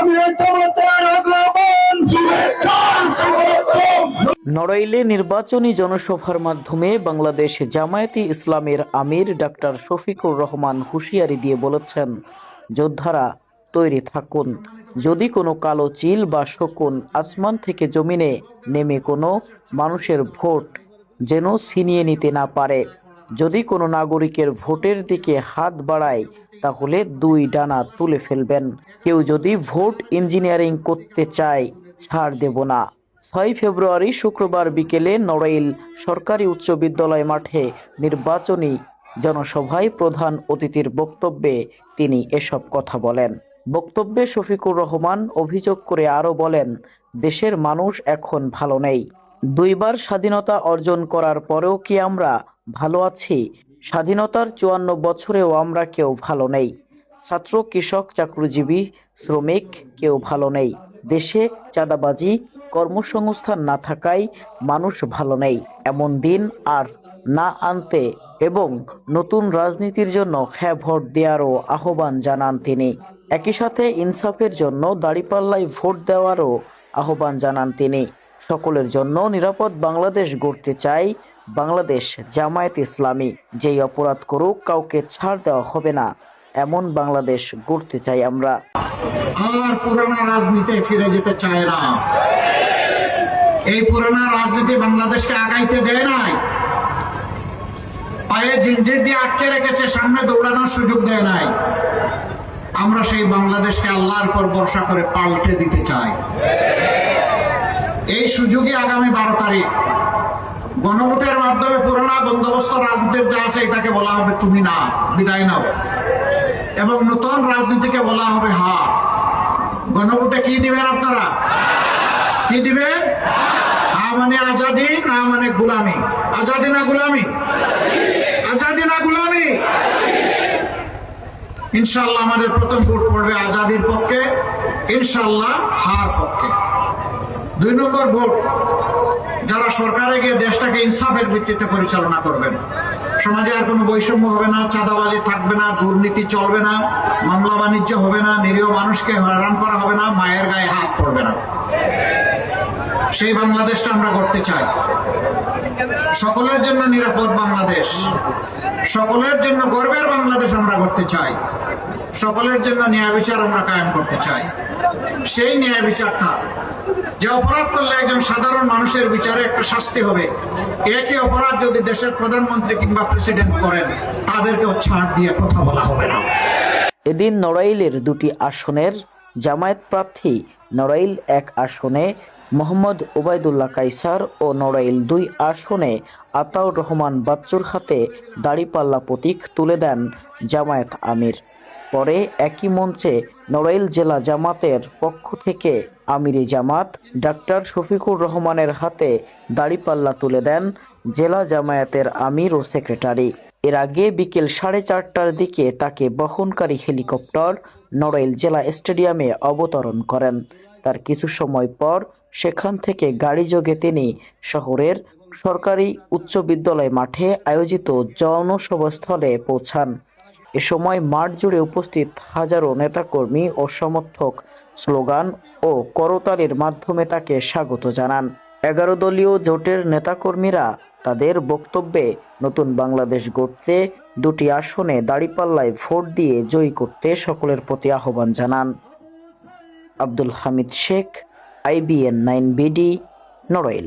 আমি জামাতের আগমন শুভেচ্ছা স্বাগতম। নড়াইলে নির্বাচনী জনসভার মাধ্যমে বাংলাদেশ জামায়াতে ইসলামের আমির ডাক্তার শফিকুর রহমান হুঁশিয়ারি দিয়ে বলেছেন, যোদ্ধারা তৈরি থাকুন, যদি কোনো কালো চিল বা শকুন আসমান থেকে জমিনে নেমে কোনো মানুষের ভোট যেন ছিনিয়ে নিতে না পারে। যদি কোনো নাগরিকের ভোটের দিকে হাত বাড়ায় তাহলে দুই ডানা তুলে ফেলবেন। কেউ যদি ভোট ইঞ্জিনিয়ারিং করতে চায় ছাড় দেব না। 6 ফেব্রুয়ারি শুক্রবার বিকেলে নড়াইল সরকারি উচ্চ বিদ্যালয় মাঠে নির্বাচনী জনসভায় প্রধান অতিথির বক্তব্যে তিনি এসব কথা বলেন। বক্তব্যে শফিকুর রহমান অভিযোগ করে আরও বলেন, দেশের মানুষ এখন ভালো নেই। দুইবার স্বাধীনতা অর্জন করার পরেও কি আমরা ভালো আছি? স্বাধীনতার 54 বছরেও আমরা কেউ ভালো নেই। ছাত্র, কৃষক, চাকরিজীবী, শ্রমিক কেউ ভালো নেই। দেশে চাঁদাবাজি, কর্মসংস্থান না থাকায় মানুষ ভালো নেই। এমন দিন আর না আনতে এবং নতুন রাজনীতির জন্য হ্যাঁ ভোট দেওয়ারও আহ্বান জানান তিনি। একই সাথে ইনসাফের জন্য দাঁড়িপাল্লায় ভোট দেওয়ারও আহ্বান জানান তিনি। সকলের জন্য নিরাপদ বাংলাদেশ গড়তে চাই বাংলাদেশ জামায়াত ইসলামী। যেই অপরাধ করুক কাউকে ছাড় দেওয়া হবে না, এমন বাংলাদেশ গড়তে চাই আমরা। আর পুরানা রাজনীতি ফিরে যেতে চায় না। এই পুরানা রাজনীতি বাংলাদেশকে আগাইতে দেয় নাই, পায়ে জিঞ্জির দিয়ে আটকে রেখেছে, সামনে দৌড়ানোর সুযোগ দেয় নাই। আমরা সেই বাংলাদেশকে আল্লাহর পর ভরসা করে পাল্টে দিতে চাই। এই সুযোগে আগামী 12 তারিখ গণভোটের মাধ্যমে পুরানা বন্দোবস্ত রাজনীতির যা আছে এটাকে বলা হবে তুমি না, বিদায় নাও, এবং নতুন রাজনীতিকে বলা হবে হা। গণভোটে কি দিবেন আপনারা? কি দিবেন? হা মানে আজাদি, না মানে গুলামি। আজাদি না গুলামি? আজাদি না গুলামি? ইনশাআল্লাহ আমাদের প্রথম ভোট পড়বে আজাদির পক্ষে, ইনশাআল্লাহ হার পক্ষে। 2 নম্বর ভোট যারা সরকারে গিয়ে দেশটাকে ইনসাফের ভিত্তিতে পরিচালনা করবেন। সমাজে আর কোনো বৈষম্য হবে না, চাঁদাবাজি থাকবে না, দুর্নীতি চলবে না, মামলা বাণিজ্য হবে না, নিরীহ মানুষকে হয়রান করা হবে না, মায়ের গায়ে হাত পড়বে না। সেই বাংলাদেশটা আমরা করতে চাই। সকলের জন্য নিরাপদ বাংলাদেশ, সকলের জন্য গর্বের বাংলাদেশ আমরা করতে চাই। সকলের জন্য ন্যায় বিচার আমরা কায়েম করতে চাই। সেই ন্যায় বিচারটা, যে অপরাধ করলে একজন সাধারণ মানুষের বিচারে একটা শাস্তি হবে, একই অপরাধ যদি দেশের প্রধানমন্ত্রী কিংবা প্রেসিডেন্ট করেন তাদেরকেও ছাড় দিয়ে কথা বলা হবে না। এদিন নড়াইলের 2টি আসনের জামায়াত প্রার্থী নড়াইল 1 আসনে মোহাম্মদ ওবায়দুল্লাহ কায়সার ও নড়াইল 2 আসনে আতাউর রহমান বাচ্চুর হাতে দাড়িপাল্লা প্রতীক তুলে দেন জামায়াত আমির। পরে একই মঞ্চে নড়াইল জেলা জামাতের পক্ষ থেকে আমিরি জামাত ডাক্তার শফিকুর রহমানের হাতে দাড়িপাল্লা তুলে দেন জেলা জামায়াতের আমির ও সেক্রেটারি। এর আগে বিকেল 4:30টার দিকে তাকে বহনকারী হেলিকপ্টার নড়াইল জেলা স্টেডিয়ামে অবতরণ করেন। তার কিছু সময় পর সেখান থেকে গাড়িযোগে তিনি শহরের সরকারি উচ্চ বিদ্যালয় মাঠে আয়োজিত জনসভাস্থলে পৌঁছান। এ সময় মাঠ জুড়ে উপস্থিত হাজারো নেতাকর্মী ও সমর্থক স্লোগান ও করতালির মাধ্যমে তাকে স্বাগত জানান। 11 দলীয় জোটের নেতাকর্মীরা তাদের বক্তব্যে নতুন বাংলাদেশ গড়তে 2টি আসনে দাঁড়িপাল্লায় ভোট দিয়ে জয়ী করতে সকলের প্রতি আহ্বান জানান। Abdul Hamid Sheikh, IBN 9 BD, Narail.